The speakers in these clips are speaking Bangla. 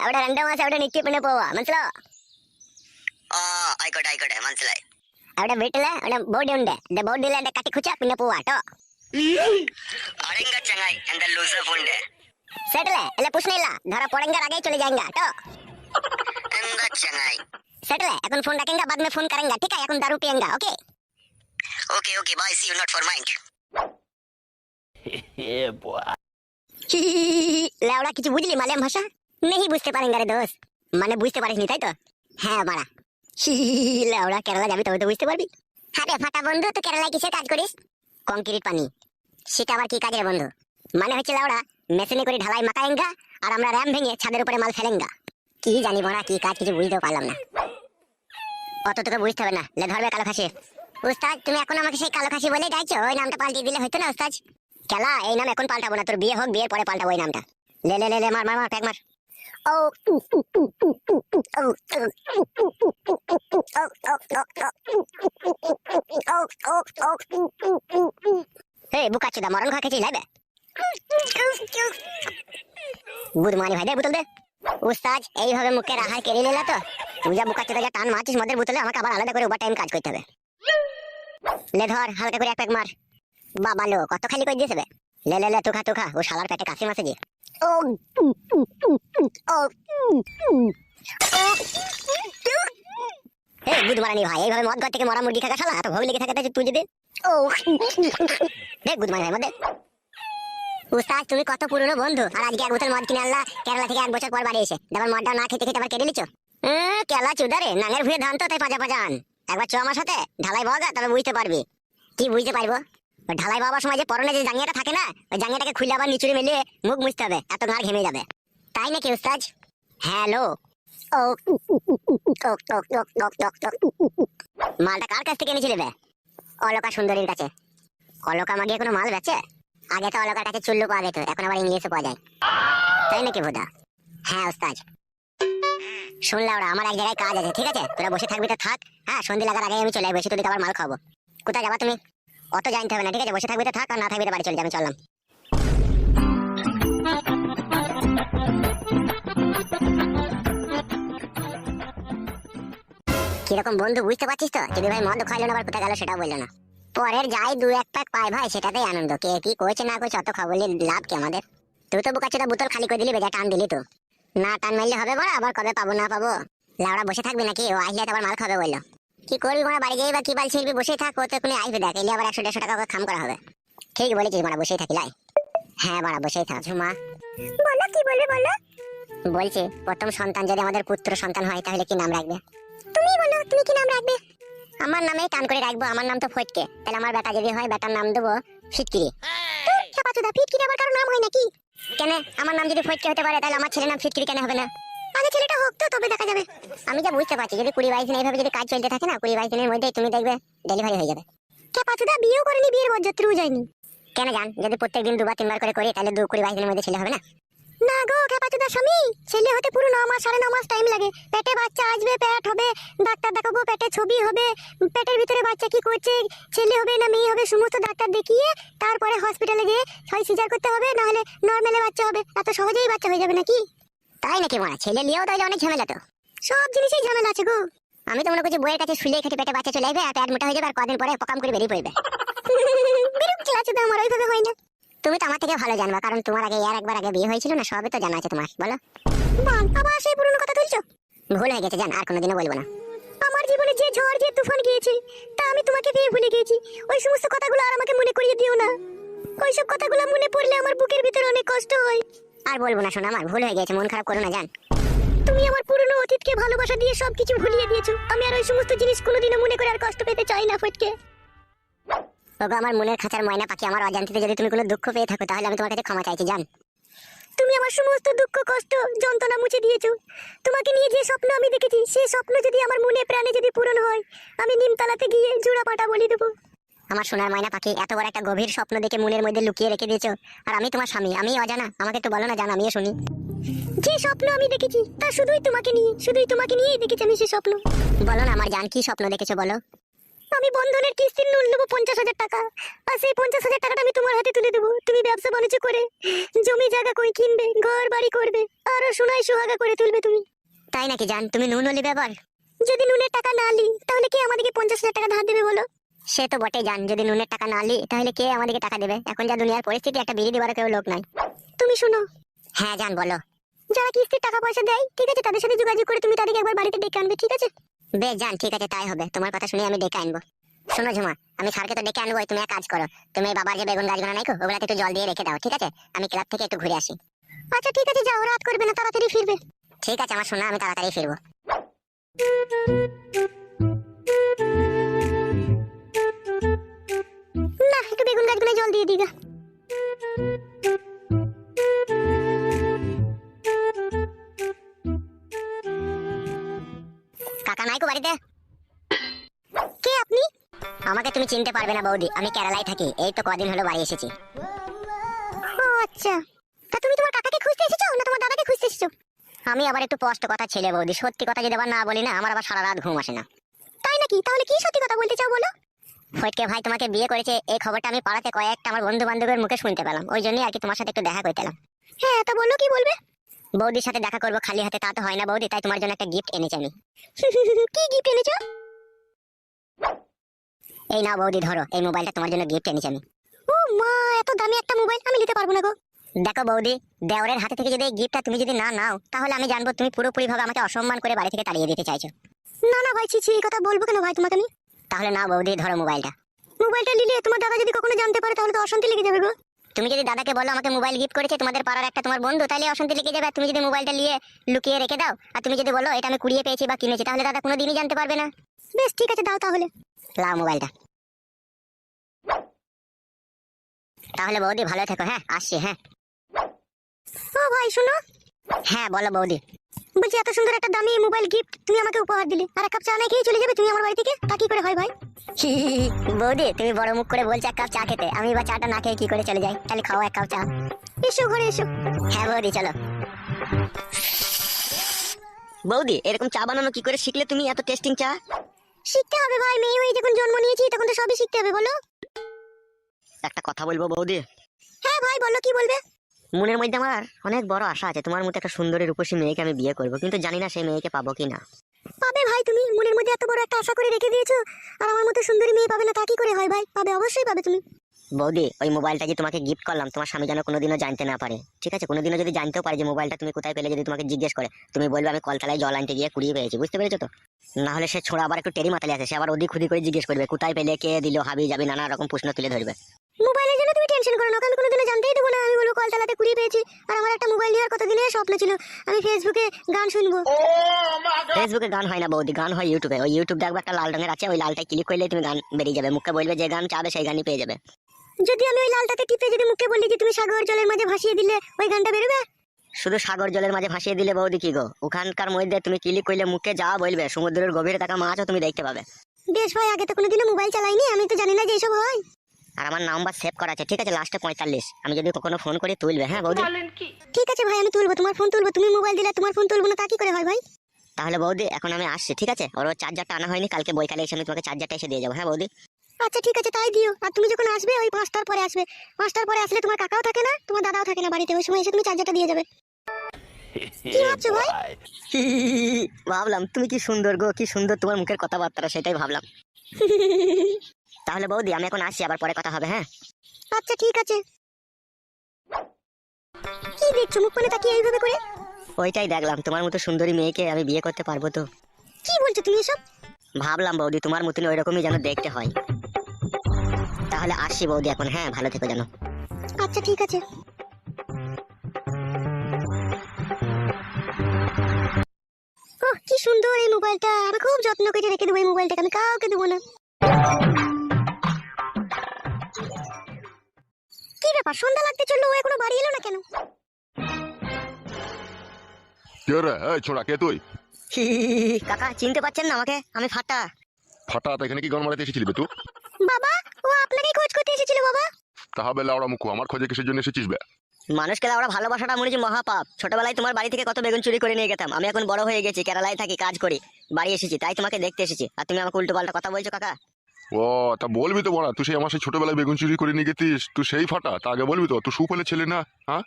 അവിടെ 2 മാസം അവിടെ നിൽക്കി പിന്നെ പോവാ, മനസ്സിലോ? ആയിക്കോട്ടെ മനസ്സിലായി. അവിടെ വീട്ടില് അവിടെ ബോർഡ് ഉണ്ട്, ബോർഡിൽ എന്റെ കട്ടിക്കുച്ച പിന്നെ പോവാ കേട്ടോ. আরেঙ্গা চাঙ্গাই এন্ড লুজার ফন্ডে सेटल है, એટલે પૂછ નહીં ला, धरा पड़ेंगे आगे चले जाएंगे तो এঙ্গা চাঙ্গাই सेटल है। এখন फोन रखेंगे, बाद में फोन करेंगे, ठीक है? এখন दारू पिएंगे, okay okay bye, see you not for mind. লেওড়া কিছু বুঝলি মালয়াম ভাষা? नहीं বুঝতে পারেंगे রে দোস্ত, মানে বুঝতে পারিসনি তাই তো? হ্যাঁ বাড়া, লেওড়া কেরালা যাবি তবে তো বুঝতে পারবি। হ্যাঁ রে ফাটা বন্ধু, তুই কেরালায় কিসে কাজ করিস? কংক্রিট পানি। সেটা আবার কি কাজ রে বন্ধু? মানে হচ্ছে লেওড়া মেশিনে করে ঢালাই মাকায়েঙ্গা আর আমরা র্যাম ভেঙে ছাদের উপরে মাল ফেলেঙ্গা। কি জানি বড়া কি কাজ, কিছু বুঝতেও পারলাম না। অত তোকে বুঝতে হবে না, লে ধরবে কালো খাসি। উস্তাদ তুমি এখন আমাকে সেই কালো খাসি বলে ডাকছো, ওই নামটা পাল্টিয়ে দিলে হতো না উস্তাদ? খেলা এই নাম এখন পাল্টাবো না, তোর বিয়ে হোক, বিয়ের পরে পাল্টাবো এই নামটা। লে লে লে লে মার মার মার প্যাক মার। ও হে বুকাচোদা মরণ খা খেয়েছি লাইবে। গুড মর্নিং ভাই, দে বোতল দে। উস্তাদ এইভাবে মুখের আহার কেড়ে নিলা তো, তুই যা বুকাচোদা যা টান মারছিস মদের বোতলে, আমাকে আবার আলাদা করে ওভার টাইম কাজ করতে হবে। লে ধর হালকা করে এক প্যাক মার। বাবা লো কত খালি করে দিয়েছে বে। লে লে লে তুখা তুখা, ও শালার পেটে কাশি মাসে যে। ও ও হে গুড মর্নিং ভাই, এইভাবে মদ ঘর থেকে মরা মুরগি খাকা শালা, এত ভোগ লেগে থাকে তুই যদি। ও দেখ গুড মর্নিং ভাই মদে। উস্তাদ তুমি কত পুরনো বন্ধু, আর আজকে 1 বোতল মদ কিনে আনলা কেরালা থেকে 1 বছর পর বাড়ি এসে, আবার মদটা না খেতে খেতে আবার কেটে নিচ্ছ। কেলা চুদারে নাঙের ভুয়ে ধান তো, তাই পাজা পাজান। একবার চ আমার সাথে ঢালাই বগা, তবে বুঝতে পারবি। কি বুঝতে পারবো? ঢালাই বাবার সময় যে পরনে যে জাঙ্গিয়াটা থাকে না, ওই জাঙ্গিয়াটাকে খুলে আবার নিচুড়ে মেলে মুখ মুছতে হবে, এত গাড় ঘেমে যাবে। তাই নাকি উস্তাদ? হ্যালো ও মালটা কার কাছ থেকে এনেছিলে বে? অলকা সুন্দরীর কাছে। অলকা মাগিয়ে কোনো মাল বেচে? আগে তো অলকার কাছে চুল্লু পাওয়া যেত, এখন আবার ইংলিশে পাওয়া যায়। তাই নাকি ভোদা? হ্যাঁ উস্তাদ। শুনলা ওরা আমার এক জায়গায় কাজ আছে, ঠিক আছে? তোরা বসে থাকবি তো থাক, হ্যাঁ সন্ধ্যে লাগার আগে আমি চলে আসবো, তোদেরকে আবার মাল খাবো। কোথায় যাবা তুমি? অত জানতে হবে না, ঠিক আছে? বসে থাকবি তো থাক, আর না থাকবি তো বাড়ি চলে যাবে, চললাম। কিরকম বন্ধু বুঝতে পারছিস তো? যদি ভাই মদ খাইলো না আবার কোথায় গেল সেটাও বললো না। পরের যাই 2-1 প্যাক পাই ভাই, সেটাতেই আনন্দ। কে কি করছে না করছে অত খবর লাভ কি আমাদের? তুই তো বুকাচোদা বোতল খালি করে দিলি, বেজা টান দিলি তো। না টান মারলে হবে বড়, আবার কবে পাবো না পাবো? লাউড়া বসে থাকবি নাকি? ও আসলে আবার মাল খাবে বললো। কি করবি মারা, বাড়ি গিয়ে বা কি বাল ছিড়বি? বসেই থাক, ও তো এখনই আসবে, দেখ এলে আবার 100-150 টাকা খাম করা হবে। ঠিক বলেছিস মারা, বসেই থাকি লাই। হ্যাঁ মারা বসেই থাক। মা বলো, কি বলবে বলো। বলছি প্রথম সন্তান যদি আমাদের পুত্র সন্তান হয় তাহলে কি নাম রাখবে? তুমি বলো, তুমি কি নাম রাখবে? আমার নামেই টান করে রাখবো, আমার নাম তো ফটকে। তাহলে আমার বেটা যদি হয়, বেটার নাম দেবো ফিটকিরি। খেপাচোদা, ফিটকিরি আবার কারো নাম হয় নাকি? কেন আমার নাম যদি ফটকে হতে পারে, তাহলে আমার ছেলের নাম ফিটকিরি কেন হবে না? আগে ছেলেটা হোক তো, তবে দেখা যাবে। আমি যা বুঝতে পারছি, যদি 20-22 দিন এইভাবে যদি কাজ চলতে থাকে না, 20-22 দিনের মধ্যেই তুমি দেখবে ডেলিভারি হয়ে যাবে। খেপাচোদা বিয়েও করেনি, বিয়ের বরযাত্রীও যায়নি। কেন জান, যদি প্রত্যেকদিন 2-3 বার করে করি, তাহলে 20-22 দিনের মধ্যে ছেলে হবে না? না গো খেপাচোদা স্বামী, ছেলে হতে পুরো 9 মাস 9.5 মাস টাইম লাগে। পেটে বাচ্চা আসবে, পেট হবে, ডাক্তার দেখাবো, পেটে ছবি হবে, পেটের ভিতরে বাচ্চা কি করছে, ছেলে হবে না মেয়ে হবে, সমস্ত ডাক্তার দেখিয়ে তারপরে হসপিটালে গিয়ে হয় সিজার করতে হবে, না হলে নরমালে বাচ্চা হবে। এত সহজেই বাচ্চা হয়ে যাবে নাকি? তাই নাকি মা? ছেলে নিয়েও তাহলে অনেক ঝামেলা তো। সব জিনিসই ঝামেলা আছে গো। আমি তো মনে করছি বইয়ের কাছে শুলে খেটে পেটে বাচ্চা চলে আসবে, আর পেট মোটা হয়ে যাবে, আর কদিন পরে পকাম করে বেরিয়ে পড়বে। বিরক্তি লাগছে তো আমার, ওইভাবে হয় না। তুমি তো আমার থেকে ভালো জানবা, কারণ তোমার আগে একবার আগে বিয়ে হয়েছিল না, সবই তো জানা আছে তোমার। বলো বল, আবার সেই পুরনো কথা তুলছো? ভুল হয়ে গেছে জান, আর কোনোদিনও বলবো না। আমার জীবনে যে ঝড় যে তুফান গিয়েছে, তা আমি তোমাকে পেয়ে ভুলে গেছি। ওই সমস্ত কথাগুলো আর আমাকে মনে করিয়ে দিও না। ওইসব কথাগুলো মনে পড়লে আমার বুকের ভিতরে অনেক কষ্ট হয়। আর বলবো না শোনা, আমার ভুল হয়ে গেছে, মন খারাপ করো না জান। তুমি আমার পুরনো অতীতকে ভালোবাসা দিয়ে সবকিছু ভুলিয়ে দিয়েছো। আমি আর ওই সমস্ত জিনিস কোনোদিনও মনে করে আর কষ্ট পেতে চাই না ফটকে। ওগো আমার মনের খাঁচার ময়না পাখি, আমার অজান্তিতে যদি তুমি কোনো দুঃখ পেয়ে থাকো, তাহলে আমি তোমার কাছে ক্ষমা চাইছি জান। তুমি আমার সমস্ত দুঃখ কষ্ট যন্ত্রণা মুছে দিয়েছো। তোমাকে নিয়ে যে স্বপ্ন আমি দেখেছি, সেই স্বপ্ন যদি আমার মনে প্রাণে যদি পূরণ হয়, আমি নিমতলাতে গিয়ে জোড়া পাটা বলি দেবো। আমার সোনার ময়না পাখি, এত বড় একটা গভীর স্বপ্ন দেখে মনের মধ্যে লুকিয়ে রেখে দিয়েছো, আর আমি তোমার স্বামী, আমি অজানা? আমাকে একটু বলো না জান, আমিও শুনি। যে স্বপ্ন আমি দেখেছি তা শুধুই তোমাকে নিয়েই দেখেছি আমি। সে স্বপ্ন বলো না আমার জান, কি স্বপ্ন দেখেছো বলো? আমি বন্ধনের কিস্তির নুন নেবো 50,000 টাকা, আর সেই 50,000 টাকাটা আমি তোমার হাতে তুলে দেবো। তুমি ব্যবসা বাণিজ্য করে জমি জায়গা কই কিনবে, ঘর বাড়ি করবে, আরো সোনাই সুহাগা করে তুলবে তুমি। তাই নাকি জান, তুমি নুন হলি ব্যাপার? যদি নুনের টাকা না লি তাহলে কে আমাদেরকে 50,000 টাকা ধার দেবে বলো? সে তো বটে জান, যদি নুনের টাকা না লি তাহলে কে আমাদেরকে টাকা দেবে? এখন যা দুনিয়ার পরিস্থিতি, একটা বিড়ি দেওয়ার কেউ লোক নাই। তুমি শুনো। হ্যাঁ জান বলো। যারা কিস্তির টাকা পয়সা দেয়, ঠিক আছে, তাদের সাথে যোগাযোগ করে তুমি তাদেরকে একবার বাড়িতে ডেকে আনবে, ঠিক আছে? বেশ জান, ঠিক আছে, তাই হবে। তোমার কথা শুনে আমি ডেকে আনবো। শোনো ঝুমা, আমি স্যারকে তো ডেকে আনবো, তুমি এক কাজ করো, তুমি এই বাবার যে বেগুন গাছগুলো নাই ওগুলাতে একটু জল দিয়ে রেখে দাও, ঠিক আছে? আমি ক্লাব থেকে একটু ঘুরে আসি। আচ্ছা ঠিক আছে, যাও, রাত করবে না, তাড়াতাড়ি ফিরবে। ঠিক আছে আমার সোনা, আমি তাড়াতাড়ি ফিরবো। না, একটু বেগুন গাছগুলো জল দিয়ে দিগা। কাকা নাই কো বাড়িতে? কে আপনি? আমাকে তুমি চিনতে পারবে না বৌদি, আমি কেরালায় থাকি, এই তো কদিন হলো বাড়ি এসেছি। ও আচ্ছা, তা তুমি তোমার কাকাকে খুঁজতে এসেছো না তোমার দাদাকে খুঁজতে এসেছো? আমি আবার একটু স্পষ্ট কথা ছেলে বৌদি, সত্যি কথা যদি আবার না বলি না, আমার আবার সারা রাত ঘুম আসে না। তাই নাকি? তাহলে কি সত্যি কথা বলতে চাও বলো? ফটকে ভাই তোমাকে বিয়ে করেছে, এই খবরটা আমি পাড়াতে কয়েকটা আমার বন্ধু বান্ধবের মুখে শুনতে পেলাম, ওই জন্যই আর কি তোমার সাথে একটু দেখা করতে এলাম। হ্যাঁ, তা বলো, কি বলবে? বৌদির সাথে দেখা করবো খালি হাতে, তা তো হয় না বৌদি, তাই তোমার জন্য একটা গিফট এনেছি আমি। কি গিফট এনেছো? এই নাও বৌদি, ধরো, এই মোবাইলটা তোমার জন্য গিফট এনেছি আমি। ও মা, এত দামি একটা মোবাইল আমি নিতে পারবো না গো। দেখো বৌদি, দেওরের হাতে থেকে যদি এই গিফটটা তুমি যদি না নাও, তাহলে আমি জানবো তুমি পুরোপুরি ভাবে আমাকে অসম্মান করে বাড়ি থেকে তাড়িয়ে দিতে চাইছো। না না ভাই, ছি, এই কথা বলবো কেন ভাই তোমাকে আমি? তাহলে না বৌদি, ধরো মোবাইলটা। মোবাইলটা নিলে তোমার দাদা যদি কখনো জানতে পারে তাহলে তো অশান্তি লেগে যাবে গো। তুমি যদি দাদাকে বলো আমাকে মোবাইল গিফট করেছে তোমাদের পাড়ার একটা তোমার বন্ধু, তাহলে অশান্তি লেগে যাবে। আর তুমি যদি মোবাইলটা নিয়ে লুকিয়ে রেখে দাও, আর তুমি যদি বলো এটা আমি কুড়িয়ে পেয়েছি বা কিনেছি, তাহলে দাদা কোনোদিনই জানতে পারবে না। বেশ ঠিক আছে, দাও তাহলে। লাও মোবাইলটা। তাহলে বৌদি ভালো থেকো, হ্যাঁ আসছি, হ্যাঁ। ও ভাই শোনো। হ্যাঁ বলো বৌদি। বলছি এত সুন্দর একটা দামি মোবাইল গিফট তুমি আমাকে উপহার দিলে, আর এক কাপ চা না খেয়ে চলে যাবে তুমি আমার বাড়ি থেকে, তা কি করে হয় ভাই? বৌদি তুমি বড় মুখ করে বলছো এক কাপ চা খেতে, আমি এবার চাটা না খেয়ে কি করে চলে যাই? তাহলে খাও এক কাপ চা। এসো ঘরে এসো। হ্যাঁ বৌদি চলো। বৌদি এরকম চা বানানো কি করে শিখলে তুমি, এত টেস্টিং চা? শিখতে হবে ভাই, মেয়ে হয়ে যখন জন্ম নিয়েছি তখন তো সবই শিখতে হবে, বলো। একটা কথা বলবো বৌদি? হ্যাঁ ভাই বলো, কি বলবে? মনের মধ্যে আমার অনেক বড় আশা আছে, তোমার মতো একটা সুন্দরী রূপসী মেয়েকে আমি বিয়ে করবো, কিন্তু জানি না সেই মেয়েকে পাবো কিনা। পাবে ভাই, তুমি মনের মধ্যে এত বড় একটা আশা করে রেখে দিয়েছো, আর আমার মতো সুন্দরী মেয়ে পাবে না তা কি করে হয় ভাই? পাবে, অবশ্যই পাবে তুমি। বৌদি ওই মোবাইলটা যে তোমাকে গিফট করলাম, তোমার স্বামী যেন কোনোদিনও জানতে না পারে, ঠিক আছে? কোনোদিনও যদি জানতেও পারে যে মোবাইলটা তুমি কোথায় পেলে, যদি তোমাকে জিজ্ঞেস করে, তুমি বলবে আমি কলতলায় জল আনতে গিয়ে কুড়িয়ে পেয়েছি, বুঝতে পেরেছো তো? না হলে সে ছোড়া আবার একটু টেরি মাতালে আছে, সে আবার ওদিক খুদি করে জিজ্ঞেস করবে কোথায় পেলে, কে দিল, হাবি যাবি, নানা রকম প্রশ্ন তুলে ধরবে। মোবাইলের জন্য তুমি টেনশন করো না, আমি কোনোদিনও জানতেই দেবো না। আমি বলবো কলতলাতে কুড়িয়ে পেয়েছি, আর আমার একটা মোবাইল নেওয়ার কতদিনের স্বপ্ন ছিল, আমি ফেসবুকে গান শুনবো। ফেসবুকে গান হয় না বৌদি, গান হয় ইউটিউবে। ওই ইউটিউব দেখবে একটা লাল রঙের আছে, ওই লালটা ক্লিক করলে তুমি গান বেরিয়ে যাবে, মুখে বলবে যে গান চাবে সেই গানই পেয়ে যাবে। যদি আমি ওই লালটাতে টিপে যদি মুখে বলি যে তুমি সাগর জলের মাঝে ভাসিয়ে দিলে, ওই গানটা বেরোবে? শুধু সাগর জলের মাঝে ভাসিয়ে দিলে বৌদি কি গো, ওখানকার মধ্যে তুমি ক্লিক করলে মুখে যা বলবে, সমুদ্রের গভীরে থাকা মাছও তুমি দেখতে পাবে। বেশ ভাই, আগে তো কোনোদিনও মোবাইল চালাইনি, আমি তো জানি না যে এইসব হয়। আর আমার নাম্বার সেভ করা আছে, ঠিক আছে? লাস্টে 45। আমি যদি কখনো ফোন করি তুলবে, হ্যাঁ বৌদি? ঠিক আছে ভাই, আমি তুলবো, তোমার ফোন তুলবো। তুমি মোবাইল দিলে তোমার ফোন তুলবো না, তা কি করে হয় ভাই? তাহলে বৌদি এখন আমি আসছি, ঠিক আছে? ওর চার্জারটা আনা হয়নি, কালকে বইকালে এসে আমি তোমাকে চার্জারটা এসে দিয়ে যাবো, হ্যাঁ বৌদি? আচ্ছা ঠিক আছে, তাই দিও। আর তুমি যখন আসবে ওই 5টার পরে আসবে। 5টার পরে আসলে তোমার কাকাও থাকে না, তোমার দাদাও থাকে না বাড়িতে, ওই সময় এসে তুমি চার্জারটা দিয়ে যাবে। কি ভাবছো ভাই? ভাবলাম তুমি কি সুন্দর গো, কি সুন্দর তোমার মুখের কথাবার্তা, সেটাই ভাবলাম। তাহলে বৌদি আমি এখন আসছি, আবার পরে কথা হবে, হ্যাঁ? আচ্ছা ঠিক আছে। কি দেখছো মুখ মানে তাকিয়ে এইভাবে করে? ওইটাই দেখলাম, তোমার মতো সুন্দরী মেয়েকে আমি বিয়ে করতে পারবো তো? কি বলছো তুমি এসব? ভাবলাম বৌদি তোমার মতন ওইরকমই যেন দেখতে হয়। তাহলে আসছি বৌদি এখন, হ্যাঁ ভালো থেকো যেন। আচ্ছা ঠিক আছে। ওহ কি সুন্দর এই মোবাইলটা, আমি খুব যত্ন করে রেখে দেবো এই মোবাইলটাকে, আমি কাউকে দেবো না। কি ব্যাপার, সন্ধ্যা লাগতে চললো, ও এখনো বাড়ি এলো না কেন? কে রে? এই ছোড়া, কে তুই? কাকা চিনতে পারছেন না আমাকে? আমি ফাটা। হঠাৎ এখানে কি গান মারাতে এসেছিলি বে তুই? বাবা, ও আপনাকেই খোঁজ করতে এসেছিল বাবা। তাহলে লাউড়া মুখো, আমার খোঁজে কিসের জন্য এসেছিস বে? মানুষকে ওরা ভালোবাসাটা মনে হচ্ছে মহাপাপ। ছোটবেলায় তোমার বাড়ি থেকে কত বেগুন চুরি করে নিয়ে গেতাম, আমি এখন বড় হয়ে গেছি, কেরালায় থাকি, কাজ করি, বাড়ি এসেছি, তাই তোমাকে দেখতে এসেছি, আর তুমি আমাকে উল্টো পাল্টা কথা বলছো কাকা। ও তা বলবি তো বড়া, তুই সেই আমার সেই ছোটবেলায় বেগুন চুরি করে নিয়ে গেছিস, তুই সেই ফাটা, তা আগে বলবি তো, তুই সুফলে ছেলে না? হ্যাঁ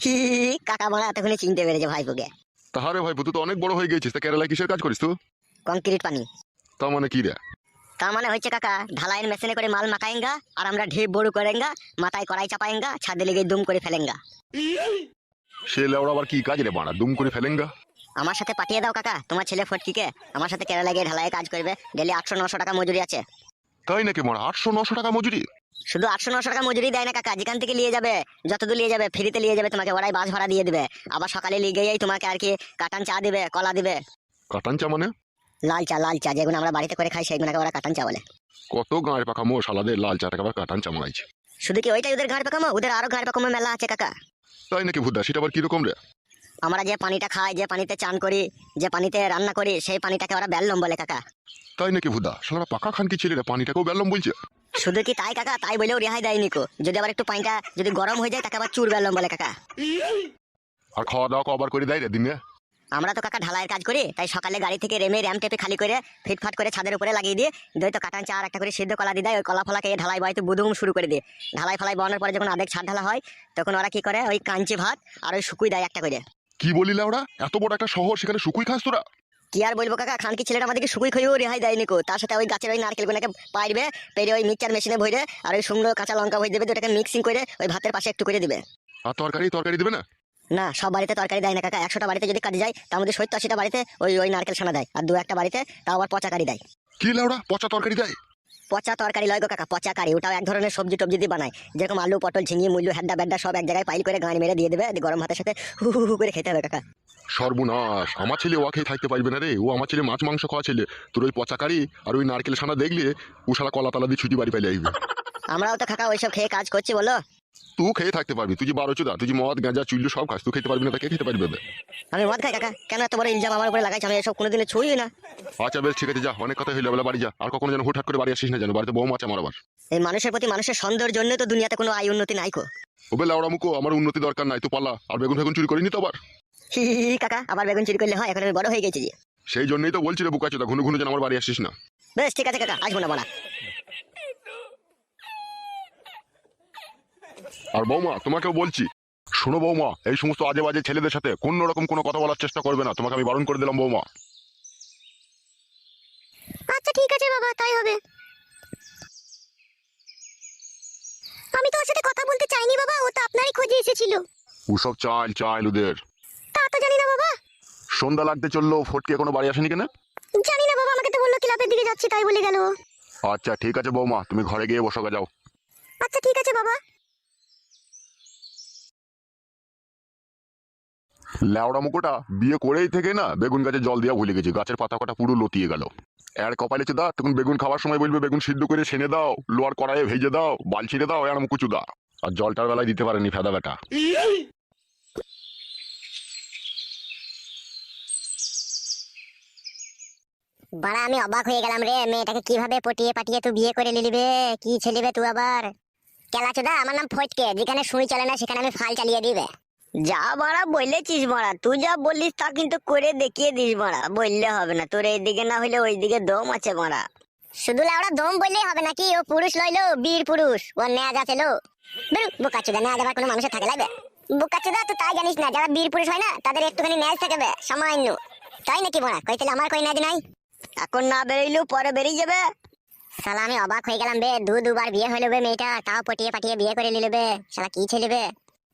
হি হি হি, কাকা মারা এতক্ষণে চিনতে পেরেছে ভাইপোকে। তাহারে ভাই, তুই তো অনেক বড় হয়ে গেছিস, তা কেরালায় কিসের কাজ করিস তুই? কংক্রিট পানি। তা মানে কি রে? তার মানে হচ্ছে কাকা, ঢালাইয়ের মেশিনে করে মাল মাকায়েঙ্গা, আর আমরা ঢেপ বড় করেঙ্গা, মাথায় কড়াই চাপায়েঙ্গা, ছাদে লেগে দুম করে ফেলেঙ্গা। সে লেওড়া আবার কি কাজ রে বাড়া, দুম করে ফেলেঙ্গা? আমার সাথে পাঠিয়ে দাও কাকা তোমার ছেলে ফটকিকে, আমার সাথে কেরালা গিয়ে ঢালাইয়ে কাজ করবে। ডেলি 800-900 টাকা মজুরি আছে। তাই নাকি মারা? 800-900 টাকা মজুরি? শুধু 800-900 টাকা মজুরি দেয় না কাকা, যেখান থেকে নিয়ে যাবে, যতদূর নিয়ে যাবে ফ্রিতে নিয়ে যাবে তোমাকে, ওরাই বাস ভাড়া দিয়ে দিবে। আবার সকালে নিয়ে গিয়েই তোমাকে আর কি কাটান চা দিবে, কলা দিবে। কাটাঞ্চা মানে? লাল চা যেগুলো আমরা বাড়িতে করে খাই সেগুলোকে ওরা কাটান চা বলে। কত গাঁয়ের পাকা মো শালাদের লাল চাটাকে আবার কাটাঞ্চা মারাইছে। শুধু কি ওইটাই ওদের ঘাড় পাকামো? ওদের আরো ঘাড় পাকামো মেলা আছে কাকা। তাই নাকি ভুদা? সেটা আবার কিরকম রে? আমরা যে পানিটা খাই, যে পানিতে চান করি, যে পানিতে রান্না করি, সেই পানিটাকে ওরা বেল্লম বলে কাকা। তাই নাকি ভুদা? শালারা পাকা খান কি ছেলে রে, পানিটাকেও বেললাম বলছে? শুধু কি তাই কাকা, তাই বলেও রেহাই দেয়নি কো। যদি আবার একটু পানিটা যদি গরম হয়ে যায় তাকে আবার চুর বেল্লম বলে কাকা। আর খাওয়া দাওয়া কবার করে দেয় রে দিনে? আমরা তো কাকা ঢালাইয়ের কাজ করি, তাই সকালে গাড়ি থেকে রেমে র্যাম টেপে খালি করে ফিটফাট করে ছাদের উপরে লাগিয়ে দিয়ে তো কাটান চা আর একটা করে সিদ্ধ কলা দিয়ে দেয়। ওই কলা ফলাকে ঢালাই বয়তে বুদুম শুরু করে দিয়ে, ঢালাই ফলাই বানানোর পরে যখন আধেক ছাদ ঢালা হয় তখন ওরা কি করে, ওই কাঞ্চি ভাত আর ওই শুকুই দেয় একটা করে। কি বলিলে ওরা? এত বড় একটা শহর, সেখানে শুকুই খাস তোরা? কি আর বলবো কাকা, খানকি ছেলেটা আমাদেরকে শুকুই খেয়েও রেহাই দেয়নি কো। তার সাথে ওই গাছের ওই নারকেলগুলোকে পাইবে, পেরে ওই মিক্সচার মেশিনে ভরে আর ওই সুন্দর কাঁচা লঙ্কা ভরে দেবে, ওটাকে মিক্সিং করে ওই ভাতের পাশে একটু করে দিবে। আর তরকারি তরকারি দেবে না? না, সব বাড়িতে তরকারি দেয় না কাকা। 100টা বাড়িতে যদি কাজে যায় তার মধ্যে 70-80টা বাড়িতে ওই ওই নারকেল ছানা দেয়, আর 2-1টা বাড়িতে তাও আবার পচা কারি দেয়। কি লেওড়া, পচা তরকারি দেয়? পচা তরকারি লয় গো কাকা, পচা কারি। ওটাও এক ধরনের সবজি টবজি দিয়ে বানায়, যেরকম আলু পটল ঝিঙে মুল্লু হেড্ডা বেড্ডা সব এক জায়গায় পাইল করে গাঁড়ি মেরে দিয়ে দেবে, গরম ভাতের সাথে হু হু হু করে খেতে হবে কাকা। সর্বনাশ, আমার ছেলে ও খেয়ে থাকতে পারবে না রে। ও আমার ছেলে মাছ মাংস খাওয়া ছেলে, তোর ওই পচা কারি আর ওই নারকেল ছানা দেখলে ও শালা কলা তালা দিয়ে ছুটি বাড়ি পাইলে আসবে। আমরাও তো কাকা ওইসব খেয়ে কাজ করছি বলো। তুই খেয়ে থাকতে পারবি, তুই যে 12 চোদা, তুই যে মদ গাঁজা চুল্লু সব খাস, তুই খেতে পারবি না? তা কে খেতে পারবে? আমি মদ খাই কাকা, কেন এত বড় ইলজাম আমার উপরে লাগাইছে? আমি এসব কোনোদিনও ছুঁই না। আচ্ছা বেশ ঠিক আছে, যা, অনেক কথা হইলো, বেলা বাড়ি যা। আর কখনো যেন হুটহাট করে বাড়ি আসিস না, যেন বাড়িতে বউ আছে আমার আবার। এই মানুষের প্রতি মানুষের সন্দেহের জন্য তো দুনিয়াতে কোনো আয় উন্নতি নাই কো। ও বেলা ওরা মুখো, আমার উন্নতি দরকার নাই, তুই পালা। আর বেগুন ফেগুন চুরি করিনি তো আবার? হি হি হি কাকা, আবার বেগুন চুরি করলে হয়? এখন আমি বড় হয়ে গেছি যে। সেই জন্যই তো বলছি রে বুকা চোদা, ঘুনু ঘুনু যেন আমার বাড়ি আসিস না। বেশ ঠিক আছে কাকা, আসবো না বলা। আর বৌমা তোমাকেও বলছি, শোনো বৌমা, এই সমস্ত আজে বাজে ছেলেদের সাথে কোন রকম কোনো কথা বলার চেষ্টা করবে না, তোমাকে আমি বারণ করে দিলাম বৌমা। আচ্ছা ঠিক আছে বাবা, তাই হবে। আমি তো ওর সাথে কথা বলতে চাইনি বাবা, ও তো আপনারই খোঁজে এসেছিল। ওসব চাইল চাইল ওদের। তা তো জানি না বাবা। সন্ধ্যা লাগতে চললো, ফটকে এখনো বাড়ি আসেনি কেন? জানি না বাবা, আমাকে তো বললো ক্লাবের দিকে যাচ্ছি, তাই বলে গেল। আচ্ছা ঠিক আছে বৌমা, তুমি ঘরে গিয়ে বসো, যাও। আচ্ছা ঠিক আছে বাবা। ল্যাওড়া মুখোটা বিয়ে করেই থেকে না বেগুন গাছে জল দিয়া ভুলে গেছে, গাছের পাতা কটা পুরো লতিয়ে গেল। এর কপালে চুদা, তখন বেগুন খাওয়ার সময় বলবে বেগুন সিদ্ধ করে সেনে দাও, লোয়ার কড়াইয়ে ভেজে দাও, বাল ছিঁড়ে দাও, এর মুখু চুদা। আর জলটার বেলায় দিতে পারেনি ফেদা বেটা। বাড়া আমি অবাক হয়ে গেলাম রে, মেয়েটাকে কিভাবে পটিয়ে পাটিয়ে তুই বিয়ে করে নিলিবে? কি ছেলিবে তুই আবার? কেলাচোদা, আমার নাম ফটকে, যেখানে সুই চলে না সেখানে আমি ফাল চালিয়ে দিবে। যা মারা বললেছিস মারা, তুই যা বললিস তা কিন্তু করে দেখিয়ে দিস মারা, বললে হবে না। তোর এইদিকে না হইলে ওইদিকে দম আছে মারা। শুধু লাউড়া দম বললেই হবে নাকি? ও পুরুষ লইলো, বীর পুরুষ, ও ন্যাজ আছে লো। বেরু বোকাচোদা, ন্যাজ আবার কোনো মানুষের থাকে লাগবে? বোকাচোদা, তুই তাই জানিস না, যারা বীর পুরুষ হয় না তাদের একটুখানি ন্যাজ থাকবে সামান্য। তাই নাকি বড়া? কই তাহলে আমার কই ন্যাজ নাই? এখন না বেরোইলেও পরে বেরিয়ে যাবে। শালা আমি অবাক হয়ে গেলাম বে, দুবার বিয়ে হইলো বে মেয়েটা, তাও পটিয়ে পাটিয়ে বিয়ে করে নিলবে। শালা কি ছেলেবে,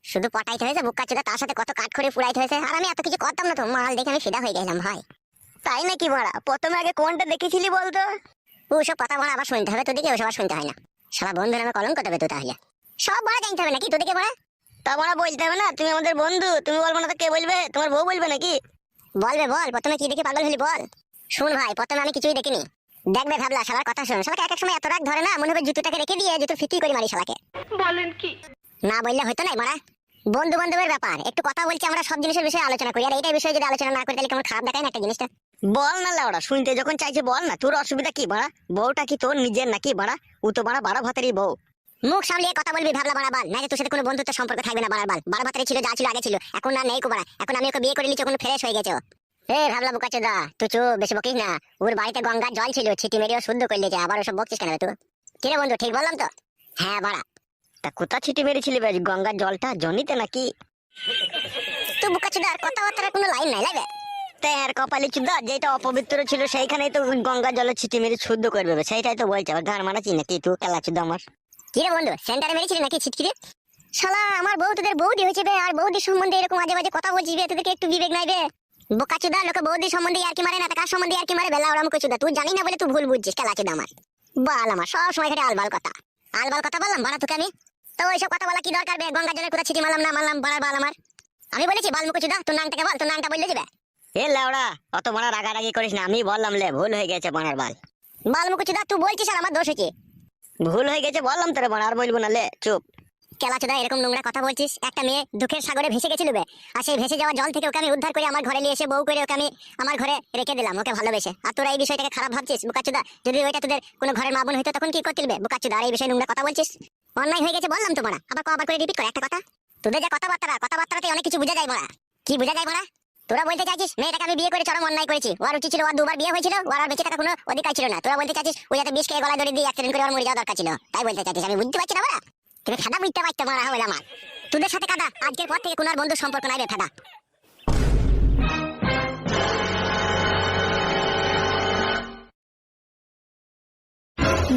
শুধু পটাইতে হয়েছে বোকাচোদা, তার সাথে কত কাঠ করে পুরাইতে হয়েছে। আর আমি এত কিছু করতাম না তো, মাল দেখে আমি ফিদা হয়ে গেলাম ভাই। তাই নাকি মারা? প্রথমে আগে কোনটা দেখেছিলি বলতো? ওসব কথা বলা আবার শুনতে হবে তোদিকে, ওসব আর শুনতে হয় না। শালা বন্ধু নামে কলঙ্ক দেবে তো তাহলে। সব বড় জানতে হবে নাকি তোদিকে বড়? তা মারা বলতে হবে না? তুমি আমাদের বন্ধু, তুমি বলবো না তো কে বলবে? তোমার বউ বলবে নাকি? বলবে, বল প্রথমে কি দেখে পাগল হলি বল। শুন ভাই, প্রথমে আমি কিছুই দেখিনি। দেখবে ভাবলা, শালার কথা শুন। শালাকে এক এক সময় এত রাগ ধরে না, মনে হবে জুতোটাকে রেখে দিয়ে জুতো ফিটি করে মারি শালাকে। বলেন কি? না বললে হয়তো নাই মারা। বন্ধু বান্ধবের ব্যাপার, একটু কথা বলছি, আমরা সব জিনিসের বিষয়ে আলোচনা করি। আর এইটাই বিষয়ে যদি আলোচনা না করি তাহলে কেমন খারাপ দেখায় না একটা জিনিসটা? বল না লাউড়া, শুনতে যখন চাইছে বল না। তোর অসুবিধা কি বাড়া? বউটা কি তোর নিজের নাকি বাড়া? ও তো বাড়া 12 ভাতেরই বউ। মুখ সামলিয়ে কথা বলবি ভাবলা বাড়া বাল, নাইলে তোর সাথে কোনো বন্ধুত্ব সম্পর্ক থাকবে না বাড়ার বাল। 12 ভাতেরই ছিল, যা ছিল আগে ছিল, এখন আর নেই কো বাড়া। এখন আমি ওকে বিয়ে করে নিচ্ছি, কোনো ফ্রেশ হয়ে গেছে ও। ভাবলা বোকাচোদা তুই চুপ, বেশি বকিস না। ওর বাড়িতে গঙ্গার জল ছিল, ছিটি মেরেও শুদ্ধ করলে যে, আবার ওসব বকছিস কেন রে তুই? কিরে বন্ধু, ঠিক বললাম তো? হ্যাঁ বাড়া। তা কোথা ছিটি মেরেছিলি বে? গঙ্গার জলটা জনিতে নাকি? তুই বোকাচোদার কথাবার্তার কোনো লাইন নাই লাগবে। তার কপালে চুদা যেটা অপবিত্র ছিল সেইখানেই তো গঙ্গার জলে ছিটি মেরে শুদ্ধ করবে বে। সেইটাই তো বলছে। আবার গান মারাচ্ছি নাকি তুই? খেলা চুদা আমার। কিরে বন্ধু, সেন্টারে মেরেছিলি নাকি ছিটকিরে? শালা আমার বউ তোদের বৌদি হয়েছে বে, আর বৌদির সম্বন্ধে এরকম আজে বাজে কথা বলছিস বে, তোদেরকে একটু বিবেক নাই বে? বোকাচোদা, লোকে বৌদি সম্বন্ধে আর কি মারে না, কার সম্বন্ধে আর কি মারে বেলা ওরম কচুদা। তুই জানি না বলে তুই ভুল বুঝছিস। খেলাচোদা আমার বাল, আমার সব সময় ঘটে আলবাল কথা। আলবাল কথা বললাম বাড়া তোকে আমি? তো ওইসব কথা বলা কি দরকার বে? গঙ্গা জলের কথা ছিটি মারলাম না মারলাম, বাড়ার বাল আমার। আমি বলেছি বাল মুকুচুদা, তোর নামটাকে বল, তোর নামটা বললে যাবে। এ লেওড়া, অত বড় রাগারাগি করিস না। আমি বললাম লে ভুল হয়ে গেছে বানার বাল। বাল মুকুচুদা তুই বলছিস আর আমার দোষ হয়েছে? ভুল হয়ে গেছে বললাম তোরে বানা, আর বলবো না লে, চুপ। খেলাচোদা এরকম নোংরা কথা বলছিস? একটা মেয়ে দুঃখের সাগরে ভেসে গেছিল বে, আর সেই ভেসে যাওয়া জল থেকে ওকে আমি উদ্ধার করে আমার ঘরে নিয়ে এসে বউ করে ওকে আমি আমার ঘরে রেখে দিলাম, ওকে ভালোবেসে। আর তোরা এই বিষয়টাকে খারাপ ভাবছিস বোকাচোদা? যদি ওইটা তোদের কোনো ঘরের মা বোন হইতো তখন কি করতিলবে বোকাচোদা? আর এই বিষয়ে নোংরা কথা বলছিস, অন্যায় হয়ে গেছে বললাম তো মারা। আবার করে রিপিট করে একটা কথা। তোদের যা কথাবার্তাতে অনেক কিছু বোঝা যায় মারা। কি বোঝা যায় মারা? তোরা বলতে চাইছিস মেয়েটাকে আমি বিয়ে করে চরম অন্যায় করেছি, ওর উচিত ছিল, ওর দুবার বিয়ে হয়েছিল, ওর আর বেঁচে থাকার কোনো অধিকার ছিল না। তোরা বলতে চাইছিস ওই যাতে বিষ খেয়ে গলায় দড়ি দিয়ে অ্যাক্সিডেন্ট করে ওর মরে যাওয়া দরকার ছিল, তাই বলতে চাইছিস? আমি বুঝতে পারছি না মারা, তুমি খাদা বুঝতে পারছো মারা হলে আমার। তোদের সাথে কাদা আজকের পর থেকে কোনো আর বন্ধুর সম্পর্ক নাই রে খাদা।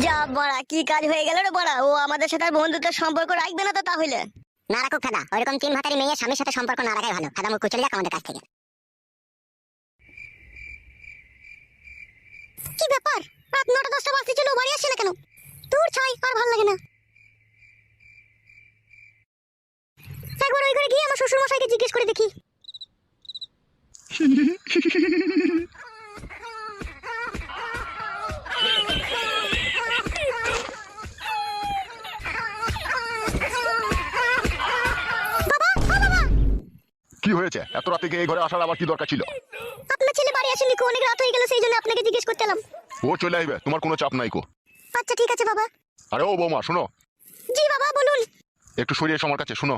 যা বড়া, কি কাজ হয়ে গেল রে বড়া? ও আমাদের সাথে আর বন্ধুত্বের সম্পর্ক রাখবে না তো তাহলে? না রাখুক খাদা, ওইরকম তিন ভাতারি মেয়ের স্বামীর সাথে সম্পর্ক না রাখাই ভালো। খাদা মুখ চলে যাক আমাদের কাছ থেকে। কি ব্যাপার, রাত 9টা 10টা বাজতে ছিল, বাড়ি আসছে না কেন? তোর ছাই আর ভালো লাগে না। একবার ওই ঘরে গিয়ে আমার শ্বশুর মশাইকে জিজ্ঞেস করে দেখি। কি হয়েছে? এত রাতে এই ঘরে আসার আবার কি দরকার ছিল? আপনার ছেলে বাড়ি আসেনি কো, অনেক রাত হয়ে গেল, সেই জন্য আপনাকে জিজ্ঞেস করতে এলাম। ও চলে আসবে, তোমার কোনো চাপ নাই কো। আচ্ছা ঠিক আছে বাবা। আরে ও বৌমা শোনো, জি বাবা বলুন। একটু সরিয়ে এসো আমার কাছে, শোনো।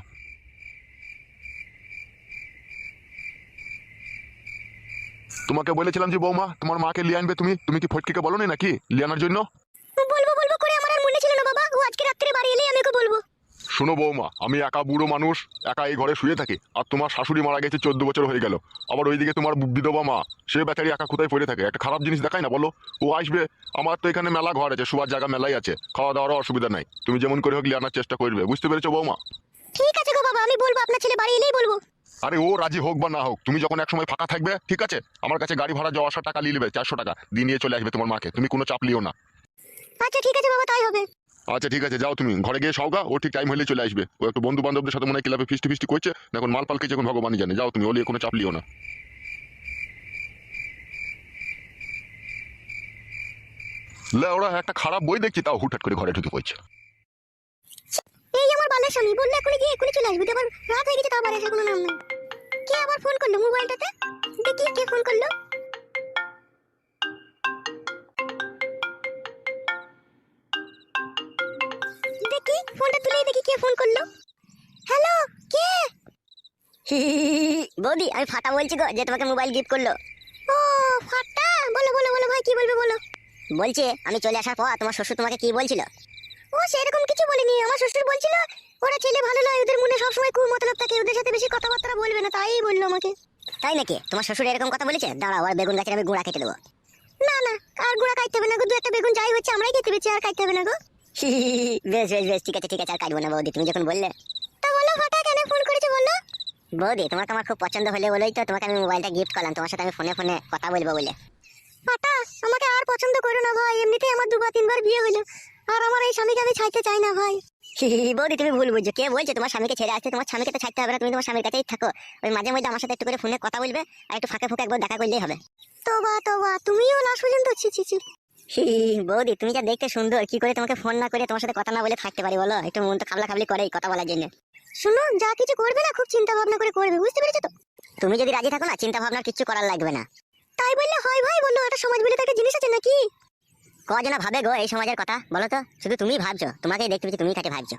তোমাকে বলেছিলাম যে বৌমা তোমার মাকে লিয়ে আনবে, তুমি কি ফটকিকে বলো নি নাকি লিয়ে আনার জন্য? বলবো করে আমার আর মনে ছিল না বাবা, ও আজকে রাত্রে বাড়ি এলেই আমি ওকে বলবো। শোনো বৌমা, আমি একা বুড়ো মানুষ, একা এই ঘরে শুয়ে থাকি, আর তোমার শাশুড়ি মারা গেছে 14 বছর হয়ে গেল। আবার ওইদিকে তোমার বিধবা মা, সে বেচারি একা কোথায় পড়ে থাকে, একটা খারাপ জিনিস দেখায় না বলো? ও আসবে, আমার তো এখানে মেলা ঘর আছে, শোয়ার জায়গা মেলাই আছে, খাওয়া দাওয়ারও অসুবিধা নাই। তুমি যেমন করে হোক লিয়ে আনার চেষ্টা করবে, বুঝতে পেরেছো বৌমা? ঠিক আছে গো বাবা, আমি বলবো, আপনার ছেলে বাড়ি এলেই বলবো। আরে ও রাজি হোক বা না হোক, তুমি যখন এক সময় ফাঁকা থাকবে, ঠিক আছে, আমার কাছে গাড়ি ভাড়া যাওয়া আসার টাকা নিয়ে নেবে, 400 টাকা দিয়ে নিয়ে চলে আসবে তোমার মাকে, তুমি কোনো চাপ লিও না। আচ্ছা ঠিক আছে বাবা, তাই হবে। আচ্ছা ঠিক আছে, যাও তুমি ঘরে গিয়ে সওগা, ও ঠিক টাইম হলে চলে আসবে। ও একটু বন্ধু বান্ধবদের সাথে মনে হয় ক্লাবে ফিস্টি ফিস্টি করছে, এখন মাল পালকে যখন ভগবানই জানে। যাও তুমি, ও নিয়ে কোনো চাপ লিও না। লে ওরা একটা খারাপ বই দেখছি, তাও হুটহাট করে ঘরে ঢুকে পড়ছে। এই আমার বালের স্বামী বললে এখনই গিয়ে এখনই চলে আসবে, আবার রাত হয়ে গেছে তাও বাড়ি আসার কোনো নাম নেই। কে আবার ফোন করলো মোবাইলটাতে? দেখি কে ফোন করলো। দেখি ফোনটা তুলেই দেখি কে ফোন করলো। হ্যালো, কে? বৌদি, আমি ফাটা বলছি গো, যে তোমাকে মোবাইল গিফট করলো। ও ফাটা, বলো বলো বলো ভাই, কি বলবে বলো। বলছে আমি চলে আসার পর তোমার শ্বশুর তোমাকে কি বলছিল? ও সেরকম কিছু বলেনি, আমার শ্বশুর বলছিল ওরা ছেলে ভালো নয়, ওদের মনে সবসময় কুমতলব থাকে, ওদের সাথে বেশি কথাবার্তা বলবে না, তাই বললো আমাকে। তাই নাকি? তোমার শ্বশুর এরকম কথা বলেছে? দাঁড়াও, আর বেগুন গাছের আমি গুঁড়া কেটে দেবো। না না, আর গুড়া কাটতে হবে না গো, দু একটা বেগুন যাই হচ্ছে আমরাই খেতে পেয়েছি, আর কাটতে হবে না গো। বেশ বেশ বেশ, ঠিক আছে ঠিক আছে, আর কাটবো না বৌদি, তুমি যখন বললে। তা বলো ফাটা, কেন ফোন করেছো বলো। বৌদি, তোমাকে আমার খুব পছন্দ হলে বলেই তো তোমাকে আমি মোবাইলটা গিফট করলাম, তোমার সাথে আমি ফোনে ফোনে কথা বলবো বলে। ফাটা, আমাকে আর পছন্দ করো না ভাই, এমনিতেই আমার 2-3 বার বিয়ে হলো, আর আমার এই স্বামীকে আমি ছাড়তে চাই না ভাই। বৌদি, তুমি ভুল বুঝছো। কে বলছে তোমার স্বামীকে ছেড়ে আসতে? তোমার স্বামীকে তো ছাড়তে হবে না, তুমি তোমার স্বামীর কাছেই থাকো। ওই মাঝে মধ্যে আমার সাথে একটু করে ফোনে কথা বলবে, আর একটু ফাঁকে ফুঁকে একবার দেখা করলেই হবে। তোবা তোবা, তুমিও লাস্ট পর্যন্ত ছি ছি ছি। বৌদি, তুমি যা দেখতে সুন্দর, কি করে তোমাকে ফোন না করে তোমার সাথে কথা না বলে থাকতে পারি বলো? একটু মন তো খাবলা খাবলি করেই কথা বলার জন্য। শুনো, যা কিছু করবে না খুব চিন্তা ভাবনা করে করবে, বুঝতে পেরেছো তো? তুমি যদি রাজি থাকো না, চিন্তা ভাবনার কিছু করার লাগবে না। তাই বললে হয় ভাই, বললো একটা সমাজ বলে একটা জিনিস আছে নাকি? কজনা ভাবে গো এই সমাজের কথা বলো তো? শুধু তুমিই ভাবছো, তোমাকেই দেখতে পেয়েছি, তুমিই তাকে ভাবছো।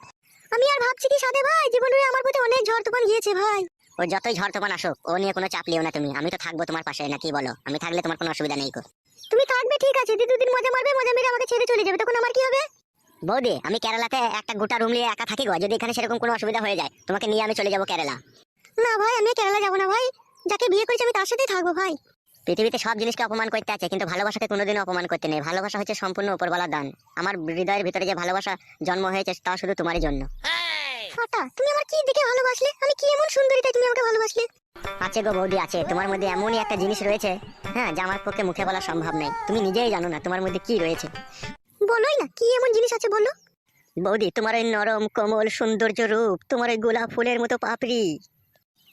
আমি আর ভাবছি কি সাথে ভাই, জীবনে আমার প্রতি অনেক ঝড় তুফান গিয়েছে ভাই। ও যতই ঝড় তুফান আসুক ও নিয়ে কোনো চাপ লিও না তুমি, আমি তো থাকবো তোমার পাশে, নাকি বলো? আমি থাকলে তোমার কোনো অসুবিধা নেই গো। তুমি থাকবে ঠিক আছে, দুদিন মজা মারবে, মজা মেরে আমাকে ছেড়ে চলে যাবে, তখন আমার কি হবে? বৌদি আমি কেরালাতে একটা গোটা রুম নিয়ে একা থাকি গো, যদি এখানে সেরকম কোনো অসুবিধা হয়ে যায় তোমাকে নিয়ে আমি চলে যাবো কেরালা। না ভাই, আমি কেরালা যাবো না ভাই, যাকে বিয়ে করেছি আমি তার সাথেই থাকবো ভাই। পৃথিবীতে সব জিনিসকে অপমান করতে আছে, কিন্তু ভালোবাসাকে কোনোদিনও অপমান করতে নেই। ভালোবাসা হচ্ছে সম্পূর্ণ উপরওয়ালার দান। আমার হৃদয়ের ভিতরে যে ভালোবাসা জন্ম হয়েছে তা শুধু তোমারই জন্য। ফাটা, তুমি আমার কি দেখে ভালোবাসলে? আমি কি এমন সুন্দরী তাই তুমি আমাকে ভালোবাসলে? আছে গো বৌদি আছে, তোমার মধ্যে এমনই একটা জিনিস রয়েছে, হ্যাঁ, যা আমার পক্ষে মুখে বলা সম্ভব নয়। তুমি নিজেই জানো না তোমার মধ্যে কি রয়েছে। বলোই না, কি এমন জিনিস আছে বলো। বৌদি তোমার ওই নরম কোমল সৌন্দর্য রূপ, তোমার ওই গোলাপ ফুলের মতো পাপড়ি,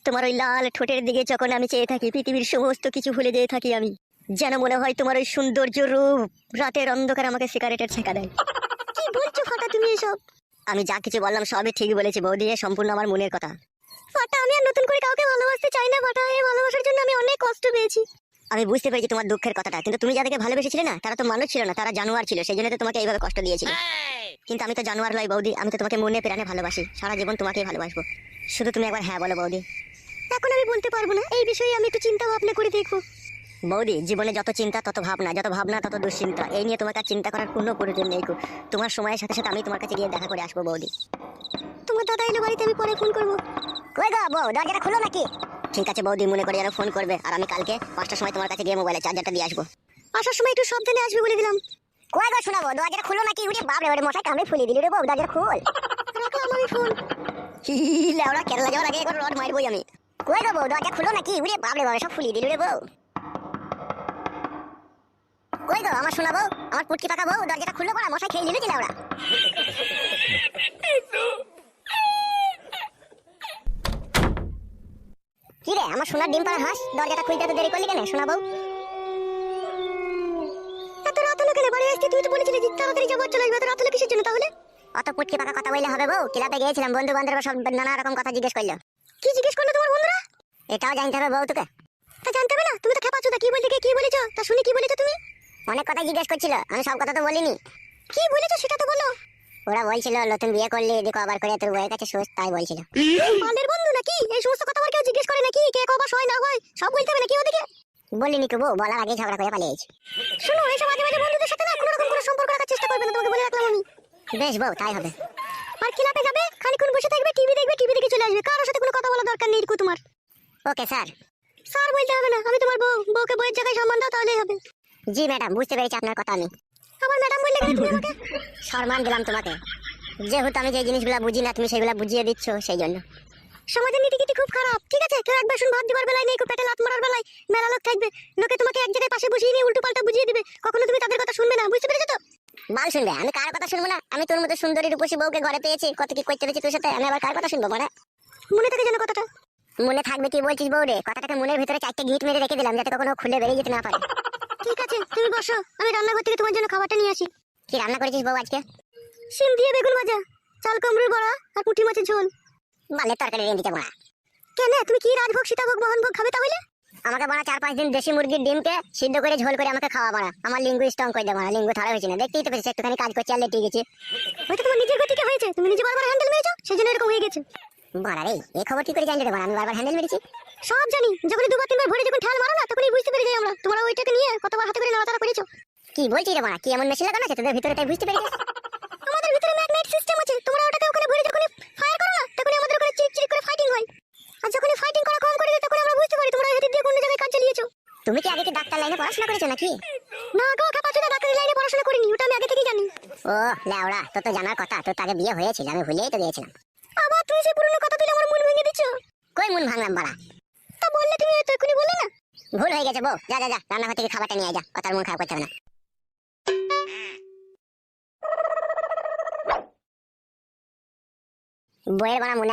তোমার ওই লাল ঠোঁটের দিকে যখন আমি চেয়ে থাকি পৃথিবীর সমস্ত কিছু ভুলে যেয়ে থাকি আমি। যেন মনে হয় তোমার ওই সৌন্দর্য রূপ রাতের অন্ধকার আমাকে সিগারেটের ছেঁকা দেয়। কি বলছো ফাটা তুমি এসব? আমি যা কিছু বললাম সবই ঠিক বলেছি বৌদি, এ সম্পূর্ণ আমার মনের কথা। ফাটা, আমি আর নতুন করে কাউকে ভালোবাসতে চাই না ফাটা, এই ভালোবাসার জন্য আমি অনেক কষ্ট পেয়েছি। আমি বুঝতে পেরেছি তোমার দুঃখের কথাটা, কিন্তু তুমি যাদেরকে ভালোবেসেছিলে না তারা তো মানুষ ছিল না, তারা জানোয়ার ছিল, সেই জন্য তো তোমাকে এইভাবে কষ্ট দিয়েছিল। কিন্তু আমি তো জানোয়ার নই বৌদি, আমি তো তোমাকে মনে প্রাণে ভালোবাসি, সারা জীবন তোমাকেই ভালোবাসবো। শুধু তুমি একবার হ্যাঁ বলো বৌদি। এখন আমি বলতে পারবো না, এই বিষয়ে আমি একটু চিন্তা ভাবনা করে দেখবো। বৌদি জীবনে যত চিন্তা তত ভাবনা, যত ভাবনা তত দুশ্চিন্তা, এই নিয়ে তোমাকে আর চিন্তা করার কোনো প্রয়োজন নেই গো। তোমার সময়ের সাথে সাথে আমি তোমার কাছে গিয়ে দেখা করে আসবো বৌদি। তোমার দাদা এলে বাড়িতে, আমি পরে ফোন করবো। কই গো বউ, দরজাটা খুলো নাকি? ঠিক আছে বৌদি, মনে করে যেন ফোন করবে, আর আমি কালকে 5টার সময় তোমার কাছে গিয়ে মোবাইলে চার্জারটা দিয়ে আসবো। আসার সময় একটু সাবধানে আসবে বলে দিলাম। কই গো শোনাবো, দরজাটা খুলো নাকি? উড়ে বাপ রে, ওরে মশাই কামড়ে ফুলিয়ে দিলি রে বউ, দরজাটা খুল। রাখলাম আমি ফোন। লেওড়া, কেরালা যাওয়ার আগে একবার রড মারবই আমি। কই গো বউ, দরজা খুলো নাকি? উড়ে বাপ রে বাপ, সব ফুলিয়ে দিলি রে বউ। কই গো আমার শোনাবো, আমার পুটকি পাকা বউ, দরজাটা খুললো পড়া, মশাই খেয়ে নিল কি লেওড়া। কি রে আমার সোনার ডিম পাড়া হাঁস, দরজাটা খুলতে তো দেরি করলি কেন শোনা বউ? এত রাত হলো কেন? বাড়ি আসতে তুই তো বলেছিলি যে তাড়াতাড়ি যাবার চলে আসবে, এত রাত হলো কিসের জন্য তাহলে? অত পুটকি পাকা কথা বললে হবে বউ? ক্লাবে গিয়েছিলাম, বন্ধু বান্ধব সব নানা রকম কথা জিজ্ঞেস করলো। কি জিজ্ঞেস করলো তোমার বন্ধুরা? এটাও জানতে হবে বউ তোকে? তা জানতে হবে না? তুমি তো খেপাচ্ছো, তা কি বলতে গিয়ে কি বলেছো? তা শুনি কি বলেছো তুমি? অনেক কথা জিজ্ঞেস করছিল, আমি সব কথা তো বলিনি। কি বলেছো সেটা তো বলো। ওরা বলছিল নতুন বিয়ে করলি এদিকে আবার করে তোর বউয়ের কাছে সুস্থ, তাই বলছিল। বালের বন্ধু নাকি? এই সমস্ত কথা আমার কেউ জিজ্ঞেস করে নাকি? কে কবার হয় না হয় সব বলতে হবে নাকি ওদিকে? বলিনি কি বউ, বলার আগে ঝগড়া করে পালিয়েছি। শোনো, এসব মাঝে মাঝে বন্ধুদের সাথে না কোনো রকম কোনো সম্পর্ক রাখার চেষ্টা করবে না, তোমাকে বলে রাখলাম আমি। বেশ বউ, তাই হবে। আর ক্লাবে যাবে, খানিকক্ষণ বসে থাকবে, টিভি দেখবে, টিভি দেখে চলে আসবে, কারোর সাথে কোনো কথা বলা দরকার নেই তোমার। Okay sir. স্যার বলতে হবে না, আমি তোমার বউ, বউকে বউয়ের জায়গায় সম্মান দাও তাহলেই হবে। জি ম্যাডাম, বুঝতে পেরেছি আপনার কথা আমি। আমার ম্যাডাম বললে কেন তুমি আমাকে? সম্মান দিলাম তোমাকে, যেহেতু আমি যে জিনিসগুলো বুঝি না তুমি সেগুলো বুঝিয়ে দিচ্ছ, সেই জন্য। সমাজের নীতি খুব খারাপ, ঠিক আছে? কেউ এক বাসন ভাত দিবার বেলায় নেই, কেউ পেটে লাত মারার বেলায় মেলা লোক থাকবে, লোকে তোমাকে এক জায়গায় পাশে বসিয়ে নিয়ে উল্টো পাল্টা বুঝিয়ে দিবে, কখনো তুমি তাদের কথা শুনবে না, বুঝতে পেরেছো তো? বাল শুনবে, আমি কার কথা শুনবো না? আমি তোর মতো সুন্দরী রূপসী বউকে ঘরে পেয়েছি, কত কি করতে পেরেছি তোর সাথে, আমি আবার কার কথা শুনবো মারা? মনে থাকে যেন কথাটা। মনে থাকবে কি বলছিস বউ রে? কথাটাকে মনের ভিতরে 4টে গিট মেরে রেখে দিলাম, যাতে কখনো খুলে বেরিয়ে যেতে না পারে। ঠিক আছে, তুমি বসো, আমি রান্নাঘর থেকে তোমার জন্য খাবারটা নিয়ে আসি। কি রান্না করেছিস বউ আজকে? শিম দিয়ে বেগুন ভাজা, চাল কুমড়োর বড়া, আর পুঁটি মাছের ঝোল। বালের তরকারি রেঁধে দিতে বড়া। কেন, তুমি কি রাজভোগ সীতাভোগ মোহনভোগ খাবে তাহলে? আমাকে বড়া 4-5 দিন দেশি মুরগির ডিমকে সিদ্ধ করে ঝোল করে আমাকে খাওয়া বড়া, আমার লিঙ্গু স্ট্রং করে দেবো, লিঙ্গু থাড়া হয়েছে না, দেখতেই তো পেয়েছি একটুখানি কাজ করছি আর লেটে গেছি। হয়তো তোমার নিজের গতিকে হয়েছে, তুমি নিজে বারবার হ্যান্ডেল মেরেছো, সেই জন্য এরকম হয়ে গেছে। বড়া রে, এই খবর কি করে জানতে বড়া আমি বারবার হ্যান্ডেল মেরেছি? সব জানি, যখন দুবার তিনবার ভরে যখন ঠেল মারো না, তখনই বুঝতে পেরে যাই আমরা তোমরা ওইটাকে নিয়ে কতবার হাতে করে নাড়াচাড়া করেছো। কি বলছিস রে বড়া, কি এমন মেশিন লাগানো আছে তোদের ভিতরে, তাই বুঝতে পেরেছিস? আমাদের ভিতরে ম্যাগনেট সিস্টেম আছে, তোমরা ওটাকে ওখানে ভরে যখন ফায়ার করো না, তখনই আমাদের ওখানে চিরচির করে ফাইটিং হয়, আর যখন ফাইটিং করা কম করে দেয় তখন আমরা বুঝতে পারি তোমরা হেঁটে দিয়ে কোন জায়গায় কাজ চালিয়েছো। তুমি কি আগে কি ডাক্তার লাইনে পড়াশোনা করেছো নাকি? না গো, খেপাচোদা, ডাক্তারি লাইনে পড়াশোনা করিনি, ওটা আমি আগে থেকেই জানি। ও লেওড়া, তোর তো জানার কথা, তোর তো আগে বিয়ে হয়েছিল, আমি ভুলেই তো গিয়েছিলাম। আবার তুমি সেই পুরনো কথা তুলে আমার মন ভেঙে দিচ্ছ। কই মন ভাঙলাম বড়া? তা বললে তুমি হয়তো এক্ষুনি বললে না। ভুল হয়ে গেছে বউ, যা যা যা, রান্নাঘর থেকে খাবারটা নিয়ে আয়, যা, কথার মন খারাপ করতে হবে না। বইয়ের বানা মনে